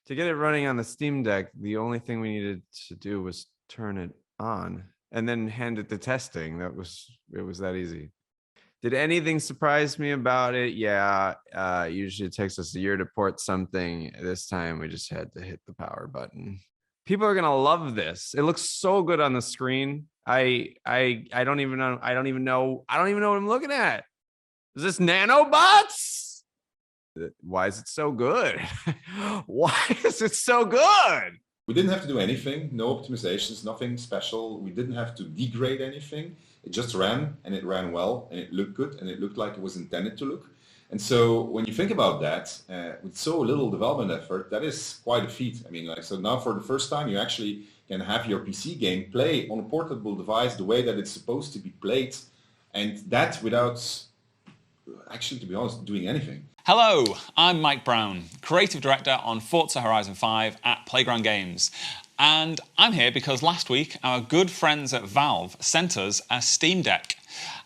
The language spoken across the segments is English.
To get it running on the Steam Deck, the only thing we needed to do was turn it on and then hand it to testing. It was that easy. Did anything surprise me about it? Yeah, usually it takes us a year to port something. This time we just had to hit the power button. People are gonna love this. It looks so good on the screen. I don't even know. I don't even know what I'm looking at. Is this nanobots? Why is it so good? Why is it so good? We didn't have to do anything, no optimizations, nothing special. We didn't have to degrade anything. It just ran, and it ran well, and it looked good, and it looked like it was intended to look. And so when you think about that, with so little development effort, that is quite a feat. I mean, like, so now for the first time, you actually can have your PC game play on a portable device the way that it's supposed to be played, and that without, actually, to be honest, doing anything. Hello, I'm Mike Brown, Creative Director on Forza Horizon 5 at Playground Games. And I'm here because last week our good friends at Valve sent us a Steam Deck.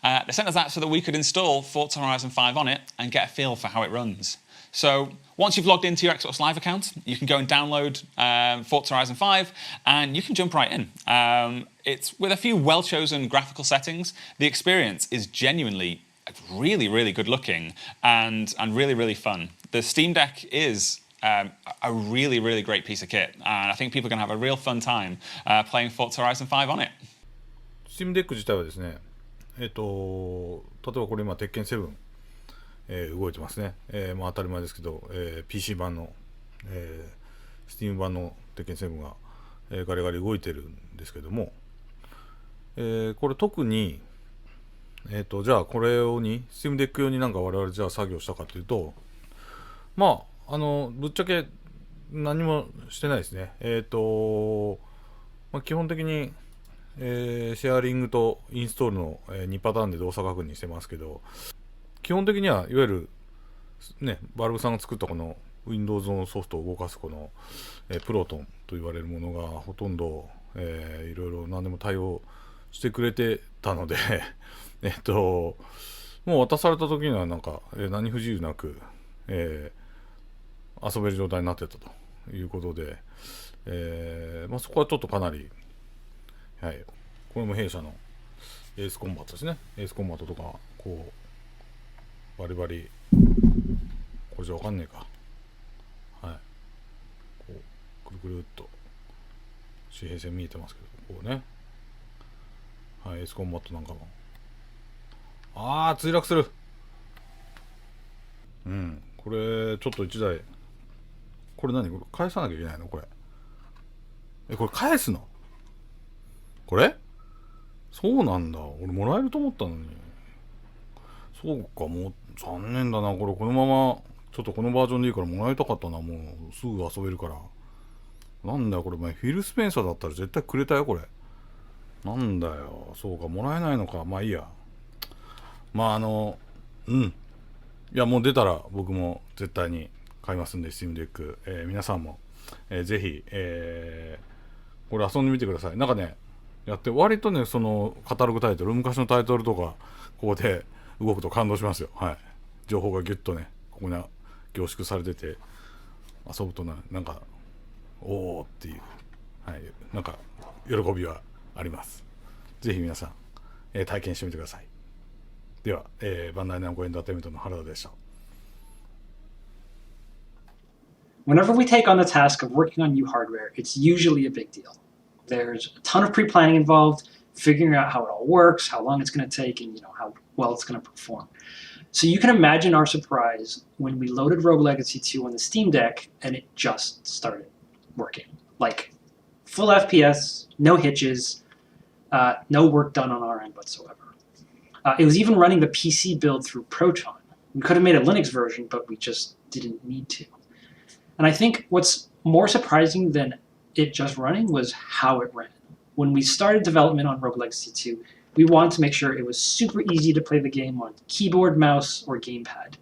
They sent us that so that we could install Forza Horizon 5 on it and get a feel for how it runs. So once you've logged into your Xbox Live account, you can go and download Forza Horizon 5 and you can jump right in. It's with a few well-chosen graphical settings. The experience is genuinely really, really good looking and really, really fun. The Steam Deck is a really, really great piece of kit, and I think people are going to have a real fun time playing Forza Horizon 5 on it. Steam Deck 自体はですね、例えばこれ今鉄拳7、動いてますね。まあ当たり前ですけど、PC 版の、Steam 版の鉄拳7が、ガリガリ動いてるんですけども、これ特にじゃあこれに Steam Deck 用になんか我々じゃあ作業したかというと、まあぶっちゃけ何もしてないですね。まあ、基本的に、シェアリングとインストールの、2パターンで動作確認してますけど、基本的にはいわゆるね、バルブさんが作ったこの Windows のソフトを動かすこの、プロトンと言われるものがほとんど、いろいろ何でも対応してくれてたのでもう渡された時にはなんか、何不自由なく、遊べる状態になってたということで、まあ、そこはちょっとかなり、はい、これも弊社のエースコンバットですね。エースコンバットとかこうバリバリこれじゃわかんねえか、はい、こうくるくるっと水平線見えてますけど、こうね、はい、エースコンバットなんかも墜落する。これちょっと1台、これ何、これ返さなきゃいけないのこれ。これ返すのこれ。そうなんだ。俺もらえると思ったのに。そうか、もう残念だな。これこのままちょっとこのバージョンでいいからもらいたかったな。もうすぐ遊べるから。なんだよこれ、フィル・スペンサーだったら絶対くれたよこれ。なんだよ。そうか、もらえないのか。まあいいや。まあいやもう出たら僕も絶対に買いますんで、Steam Deck、皆さんも、ぜひ、これ遊んでみてください。なんかね、やって割とね、そのカタログタイトル、昔のタイトルとかここで動くと感動しますよ。はい。情報がギュッとね、ここに凝縮されてて、遊ぶとなんかおーっていう、はい、なんか喜びはあります。ぜひ皆さん、体験してみてください。では、バンダイナムコエンターテインメントの原田でした。Whenever we take on the task of working on new hardware, it's usually a big deal. There's a ton of pre-planning involved, figuring out how it all works, how long it's going to take, and how well it's going to perform. So you can imagine our surprise when we loaded Rogue Legacy 2 on the Steam Deck and it just started working. Like full FPS, no hitches, no work done on our end whatsoever. It was even running the PC build through Proton. We could have made a Linux version, but we just didn't need to. And I think what's more surprising than it just running was how it ran. When we started development on Rogue Legacy 2, we wanted to make sure it was super easy to play the game on keyboard, mouse, or gamepad.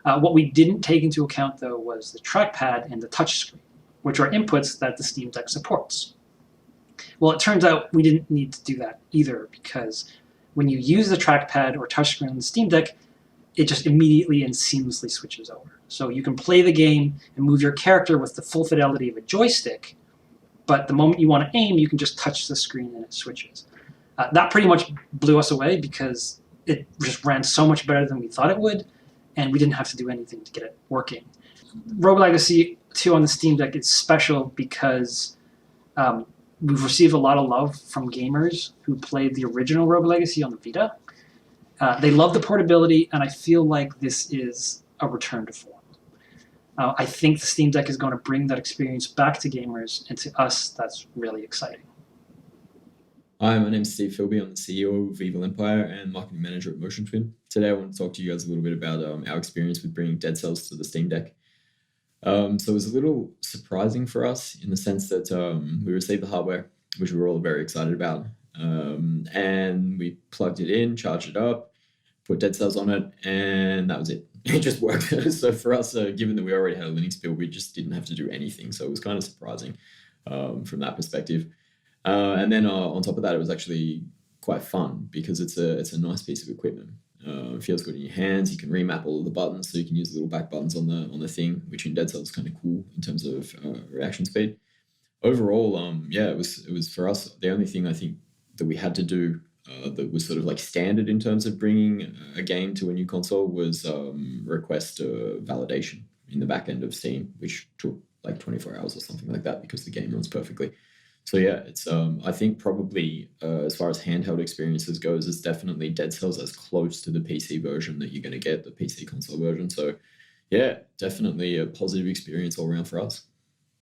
What we didn't take into account, though, was the trackpad and the touchscreen, which are inputs that the Steam Deck supports. Well, it turns out we didn't need to do that either, because when you use the trackpad or touchscreen on the Steam Deck, it just immediately and seamlessly switches over. So you can play the game and move your character with the full fidelity of a joystick, but the moment you want to aim, you can just touch the screen and it switches. That pretty much blew us away because it just ran so much better than we thought it would, and we didn't have to do anything to get it working. Rogue Legacy 2 on the Steam Deck is special because we've received a lot of love from gamers who played the original Rogue Legacy on the Vita. They love the portability, and I feel like this is a return to form. I think the Steam Deck is going to bring that experience back to gamers, and to us, that's really exciting. Hi, my name is Steve Filby. I'm the CEO of Evil Empire and marketing manager at Motion Twin. Today I want to talk to you guys a little bit about our experience with bringing Dead Cells to the Steam Deck. So it was a little surprising for us in the sense that we received the hardware, which we were all very excited about, and we plugged it in, charged it up, put Dead Cells on it, and that was it. It just worked. So for us, given that we already had a Linux build, we just didn't have to do anything. So it was kind of surprising from that perspective. And then on top of that, it was actually quite fun because it's a nice piece of equipment. It feels good in your hands. You can remap all of the buttons, so you can use the little back buttons on the thing, which in Dead Cells is kind of cool in terms of reaction speed. Overall, yeah, it was for us the only thing I think that we had to do that was sort of like standard in terms of bringing a game to a new console was request validation in the back end of Steam, which took like 24 hours or something like that because the game runs perfectly. So yeah, it's I think probably as far as handheld experiences goes, it's definitely Dead Cells as close to the PC version that you're going to get, the PC console version. So yeah, definitely a positive experience all around for us.